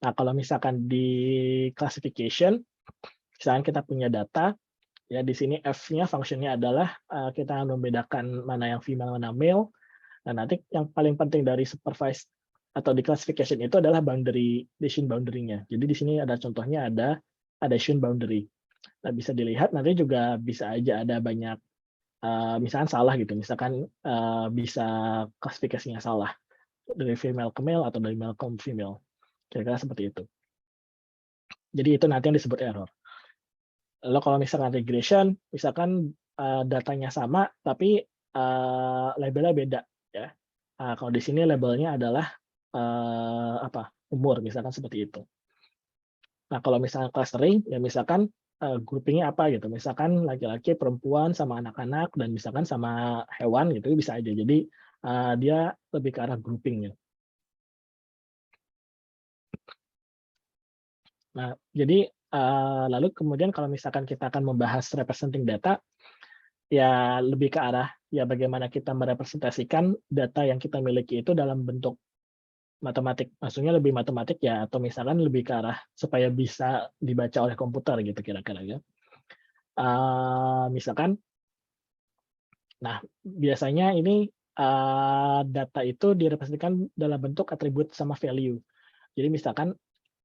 [SPEAKER 1] Nah, kalau misalkan di classification, misalkan kita punya data, ya di sini F-nya fungsinya adalah kita membedakan mana yang female, mana male. Nah, nanti yang paling penting dari supervised atau di classification itu adalah decision boundary-nya. Jadi di sini ada contohnya, ada decision boundary. Nah, bisa dilihat nanti juga bisa aja ada banyak misalkan salah gitu, misalkan bisa klasifikasinya salah dari female ke male atau dari male ke female, kira-kira seperti itu. Jadi itu nanti yang disebut error. Lalu kalau misalkan regression, misalkan datanya sama tapi labelnya beda ya. Kalau di sini labelnya adalah umur, misalkan seperti itu. Nah, kalau misalkan clustering, ya misalkan groupingnya apa gitu, misalkan laki-laki, perempuan, sama anak-anak, dan misalkan sama hewan gitu, bisa aja. Jadi dia lebih ke arah groupingnya. Nah, jadi lalu kemudian kalau misalkan kita akan membahas representing data, ya lebih ke arah ya bagaimana kita merepresentasikan data yang kita miliki itu dalam bentuk matematik. Maksudnya lebih matematik ya, atau misalkan lebih ke arah supaya bisa dibaca oleh komputer gitu kira-kira ya. Misalkan, nah biasanya ini data itu direpresentasikan dalam bentuk atribut sama value. Jadi misalkan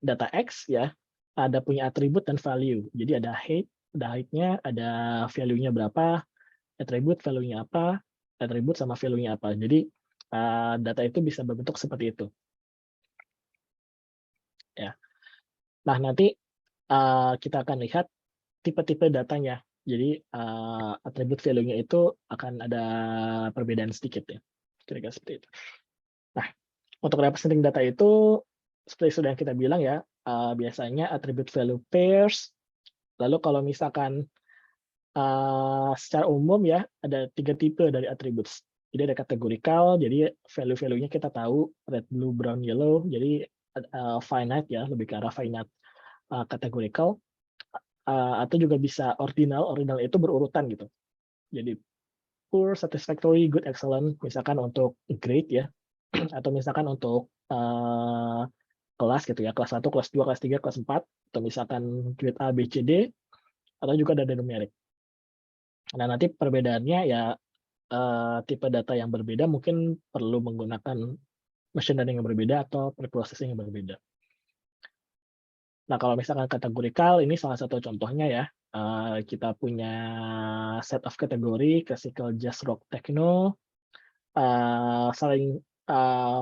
[SPEAKER 1] data X ya, ada punya atribut dan value. Jadi ada height-nya, ada value-nya berapa, atribut value-nya apa, atribut sama value-nya apa. Jadi data itu bisa berbentuk seperti itu. Ya. Nah nanti kita akan lihat tipe-tipe datanya. Jadi atribut value-nya itu akan ada perbedaan sedikit ya. Kira-kira seperti itu. Nah, untuk representing data itu seperti sudah kita bilang ya, biasanya atribut value pairs. Lalu kalau misalkan secara umum ya ada 3 tipe dari attributes. Jadi ada categorical, jadi value-value-nya kita tahu red, blue, brown, yellow. Jadi finite ya, lebih ke arah finite categorical. Atau juga bisa ordinal. Ordinal itu berurutan gitu. Jadi poor, satisfactory, good, excellent. Misalkan untuk grade ya, atau misalkan untuk kelas gitu ya, kelas 1, kelas 2, kelas 3, kelas 4, atau misalkan grade A, B, C, D, atau juga ada numerik. Nah, nanti perbedaannya ya tipe data yang berbeda mungkin perlu menggunakan machine learning yang berbeda atau preprocessing yang berbeda. Nah, kalau misalkan kategorikal, ini salah satu contohnya ya. Kita punya set of kategori, classical, jazz, rock, techno, saling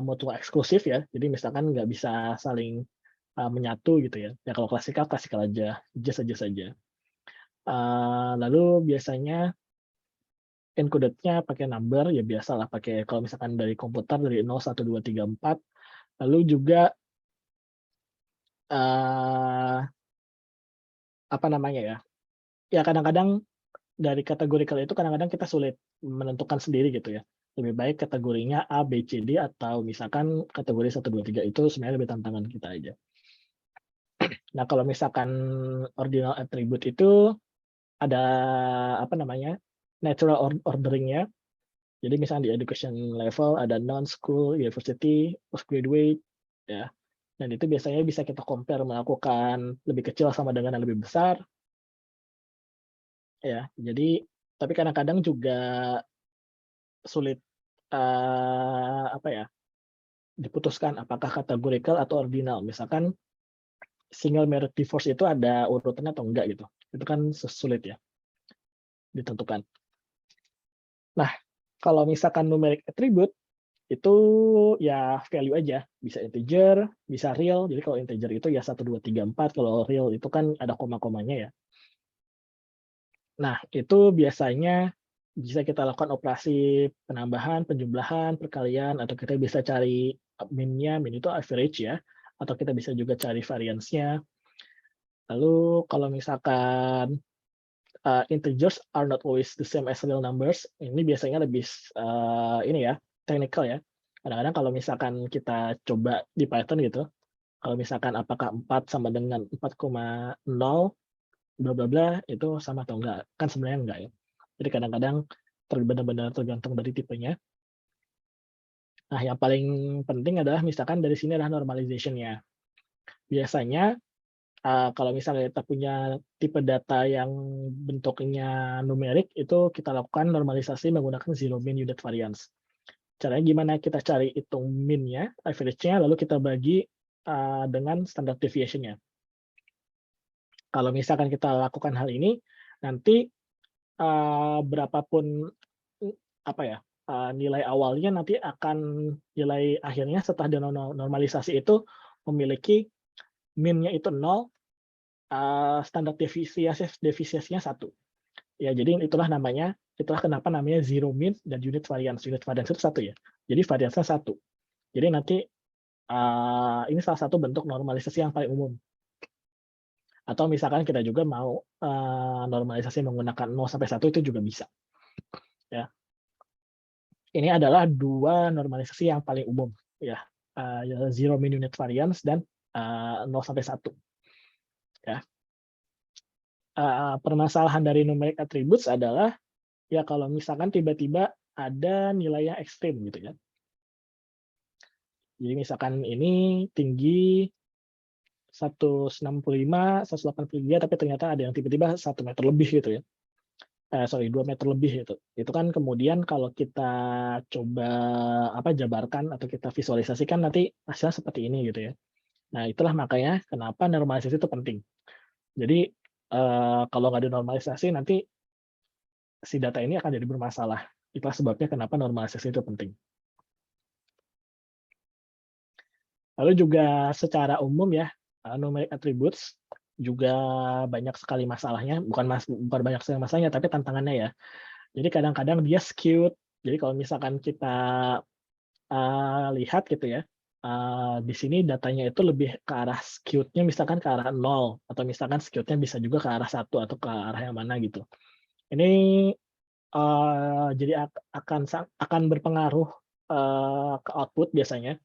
[SPEAKER 1] mutual eksklusif ya. Jadi misalkan nggak bisa saling menyatu gitu ya. Ya kalau klasikal, klasikal aja, jazz aja saja. Lalu biasanya encoded-nya pakai number, ya biasalah pakai kalau misalkan dari komputer dari 0, 1, 2, 3, 4. Lalu juga apa namanya ya? Ya kadang-kadang dari kategorikal itu kadang-kadang kita sulit menentukan sendiri gitu ya. Lebih baik kategorinya A, B, C, D atau misalkan kategori 1, 2, 3 itu sebenarnya lebih tantangan kita aja. Nah, kalau misalkan ordinal attribute itu ada apa namanya? Natural ordering-nya. Jadi misalnya di education level ada non-school, university, postgraduate, ya. Dan itu biasanya bisa kita compare melakukan lebih kecil sama dengan yang lebih besar, ya. Jadi tapi kadang-kadang juga sulit apa ya? Diputuskan apakah categorical atau ordinal. Misalkan single merit divorce itu ada urutannya atau enggak gitu. Itu kan sulit ya ditentukan. Nah, kalau misalkan numeric attribute itu ya value aja, bisa integer, bisa real. Jadi kalau integer itu ya 1, 2, 3, 4, kalau real itu kan ada koma-komanya ya. Nah, itu biasanya bisa kita lakukan operasi penambahan, penjumlahan, perkalian, atau kita bisa cari min-nya, min itu average ya, atau kita bisa juga cari variance-nya. Lalu kalau misalkan integers are not always the same as real numbers, ini biasanya lebih ini ya, technical ya. Kadang-kadang kalau misalkan kita coba di Python gitu, kalau misalkan apakah 4 sama dengan 4,0 bla bla bla itu sama atau enggak? Kan sebenarnya enggak ya. Jadi kadang-kadang benar-benar tergantung dari tipenya. Nah, yang paling penting adalah misalkan dari sini adalah normalization-nya. Biasanya kalau misalnya kita punya tipe data yang bentuknya numerik, itu kita lakukan normalisasi menggunakan zero mean unit variance. Caranya gimana? Kita cari hitung mean-nya, average-nya, lalu kita bagi dengan standard deviation-nya. Kalau misalkan kita lakukan hal ini, nanti berapapun apa ya nilai awalnya nanti akan nilai akhirnya setelah normalisasi itu memiliki min-nya itu 0, standar defisiasinya 1. Ya, jadi itulah kenapa namanya zero mean dan unit variance. Unit variance itu 1 ya. Jadi variance-nya 1. Jadi nanti ini salah satu bentuk normalisasi yang paling umum. Atau misalkan kita juga mau normalisasi menggunakan 0 sampai 1 itu juga bisa. Ya. Ini adalah 2 normalisasi yang paling umum ya. Zero mean unit variance dan 0 sampai 1. Ya. Permasalahan dari numeric attributes adalah ya kalau misalkan tiba-tiba ada nilai yang ekstrim gitu ya. Jadi misalkan ini tinggi 165, 183, tapi ternyata ada yang tiba-tiba 1 meter lebih gitu ya. 2 meter lebih gitu. Itu kan kemudian kalau kita coba jabarkan atau kita visualisasikan nanti hasilnya seperti ini gitu ya. Nah, itulah makanya kenapa normalisasi itu penting. Jadi kalau nggak dinormalisasi nanti si data ini akan jadi bermasalah. Itulah sebabnya kenapa normalisasi itu penting. Lalu juga secara umum ya, numeric attributes juga banyak sekali masalahnya, bukan banyak sekali masalahnya, tapi tantangannya ya. Jadi kadang-kadang dia skewed. Jadi kalau misalkan kita lihat gitu ya, di sini datanya itu lebih ke arah skewed-nya misalkan ke arah 0, atau misalkan skewed-nya bisa juga ke arah 1 atau ke arah yang mana gitu. Ini jadi akan berpengaruh ke output biasanya.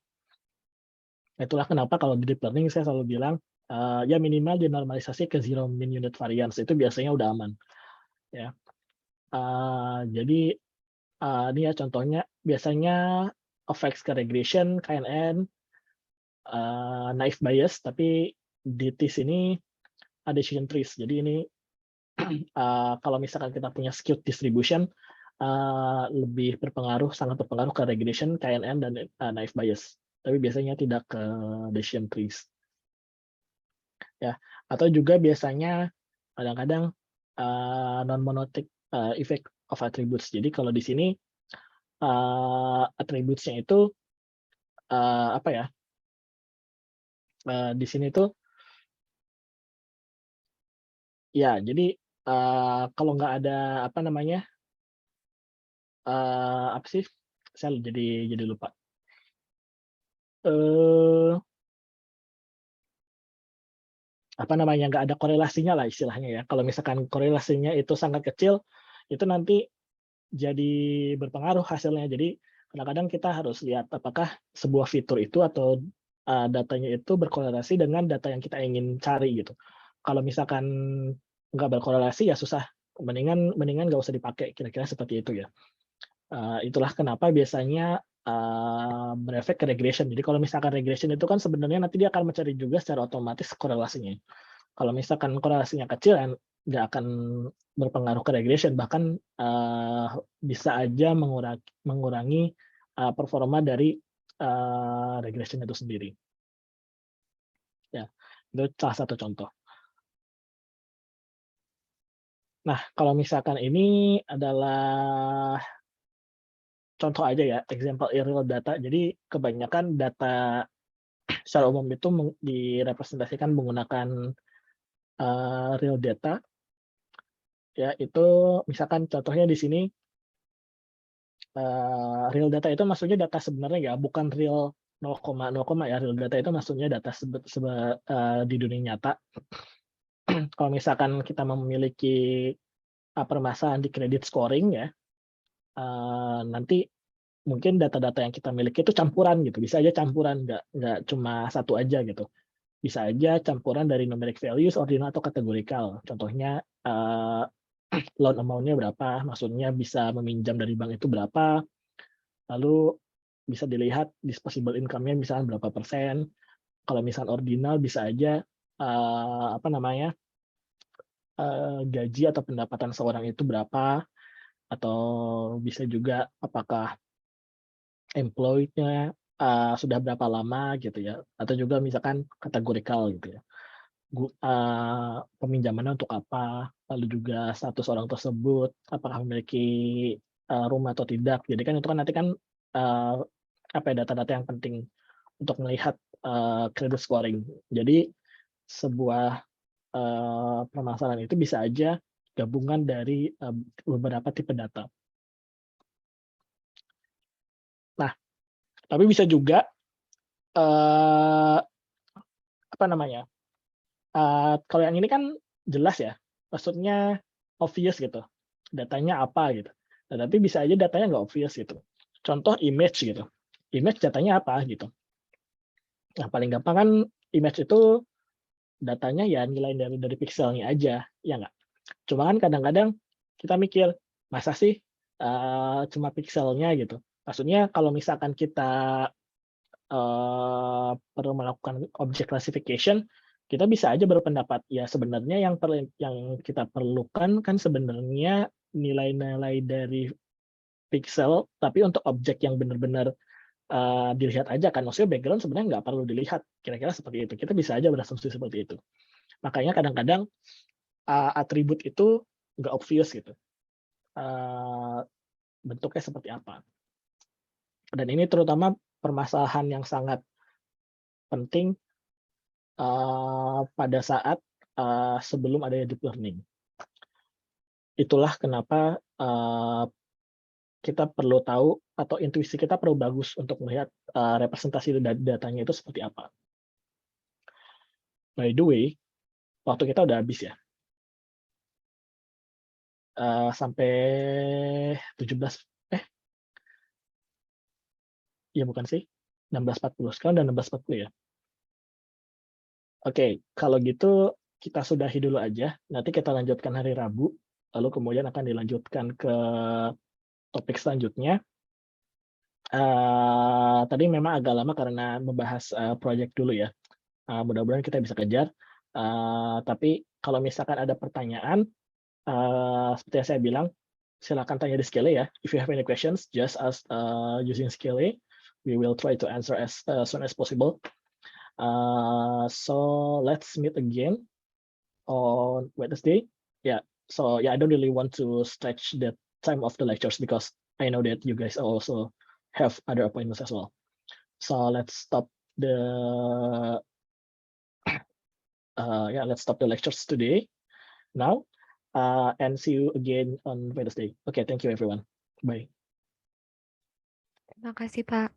[SPEAKER 1] Itulah kenapa kalau di deep learning saya selalu bilang, ya minimal dinormalisasi ke zero mean unit variance, itu biasanya udah aman. Ya. Jadi ini ya contohnya, biasanya effects ke regression, KNN, naive bias, tapi di TIS ini ada decision trees. Jadi ini kalau misalkan kita punya skewed distribution, lebih sangat berpengaruh ke regression, KNN, dan naive bias. Tapi biasanya tidak ke decision trees. Ya, atau juga biasanya kadang-kadang non-monotic effect of attributes. Jadi kalau di sini attributes-nya itu di sini tuh ya jadi kalau nggak ada apa sih? Saya jadi lupa. Nggak ada korelasinya lah istilahnya ya. Kalau misalkan korelasinya itu sangat kecil, itu nanti jadi berpengaruh hasilnya. Jadi kadang-kadang kita harus lihat apakah sebuah fitur itu atau datanya itu berkorelasi dengan data yang kita ingin cari gitu. Kalau misalkan nggak berkorelasi ya susah. Mendingan nggak usah dipakai, kira-kira seperti itu ya. Itulah kenapa biasanya berefek ke regression. Jadi kalau misalkan regression itu kan sebenarnya nanti dia akan mencari juga secara otomatis korelasinya. Kalau misalkan korelasinya kecil, nggak akan berpengaruh ke regression, bahkan bisa aja mengurangi performa dari regression itu sendiri. Ya, itu salah satu contoh. Nah, kalau misalkan ini adalah contoh aja ya, example real data. Jadi kebanyakan data secara umum itu direpresentasikan menggunakan real data. Ya, itu misalkan contohnya di sini real data itu maksudnya data sebenarnya ya, bukan real 0,0 ya. Real data itu maksudnya data di dunia nyata. Kalau misalkan kita memiliki permasalahan di credit scoring ya, nanti mungkin data-data yang kita miliki itu campuran gitu. Bisa aja campuran, nggak cuma satu aja gitu. Bisa aja campuran dari numeric values, ordinal, atau kategorikal. Contohnya loan amount-nya berapa, maksudnya bisa meminjam dari bank itu berapa, lalu bisa dilihat disposable income-nya misalnya berapa persen. Kalau misalnya ordinal bisa aja gaji atau pendapatan seorang itu berapa, atau bisa juga apakah employed-nya sudah berapa lama gitu ya, atau juga misalkan kategorikal gitu ya. Peminjamannya untuk apa, lalu juga status orang tersebut, apakah memiliki rumah atau tidak. Jadi kan itu kan nanti kan data-data yang penting untuk melihat credit scoring. Jadi sebuah permasalahan itu bisa aja gabungan dari beberapa tipe data. Nah, tapi bisa juga kalau yang ini kan jelas ya, maksudnya obvious gitu, datanya apa gitu. Nah, tapi bisa aja datanya nggak obvious gitu. Contoh image gitu, image datanya apa gitu. Nah, paling gampang kan image itu datanya ya nilai dari pixelnya aja, ya nggak? Cuma kan kadang-kadang kita mikir, masa sih cuma pixelnya gitu? Maksudnya kalau misalkan kita perlu melakukan object classification, kita bisa aja berpendapat, ya sebenarnya yang kita perlukan kan sebenarnya nilai-nilai dari pixel, tapi untuk objek yang benar-benar dilihat aja kan, maksudnya background sebenarnya nggak perlu dilihat, kira-kira seperti itu. Kita bisa aja berasumsi seperti itu. Makanya kadang-kadang atribut itu nggak obvious gitu, bentuknya seperti apa. Dan ini terutama permasalahan yang sangat penting pada saat sebelum adanya deep learning. Itulah kenapa kita perlu tahu atau intuisi kita perlu bagus untuk melihat representasi datanya itu seperti apa. By the way, waktu kita udah habis ya. Sampai 17, ya bukan sih, 16.40. Sekarang udah 16.40 ya. Oke, kalau gitu kita sudahi dulu aja. Nanti kita lanjutkan hari Rabu, lalu kemudian akan dilanjutkan ke topik selanjutnya. Tadi memang agak lama karena membahas proyek dulu ya. Mudah-mudahan kita bisa kejar. Tapi kalau misalkan ada pertanyaan, seperti yang saya bilang, silakan tanya di Skele ya. If you have any questions, just ask using Skele. We will try to answer as soon as possible. So let's meet again on Wednesday. Yeah. So yeah, I don't really want to stretch the time of the lectures because I know that you guys also have other appointments as well. So let's stop the let's stop the lectures today now, and see you again on Wednesday. Okay, thank you everyone. Bye.
[SPEAKER 3] Terima kasih Pak.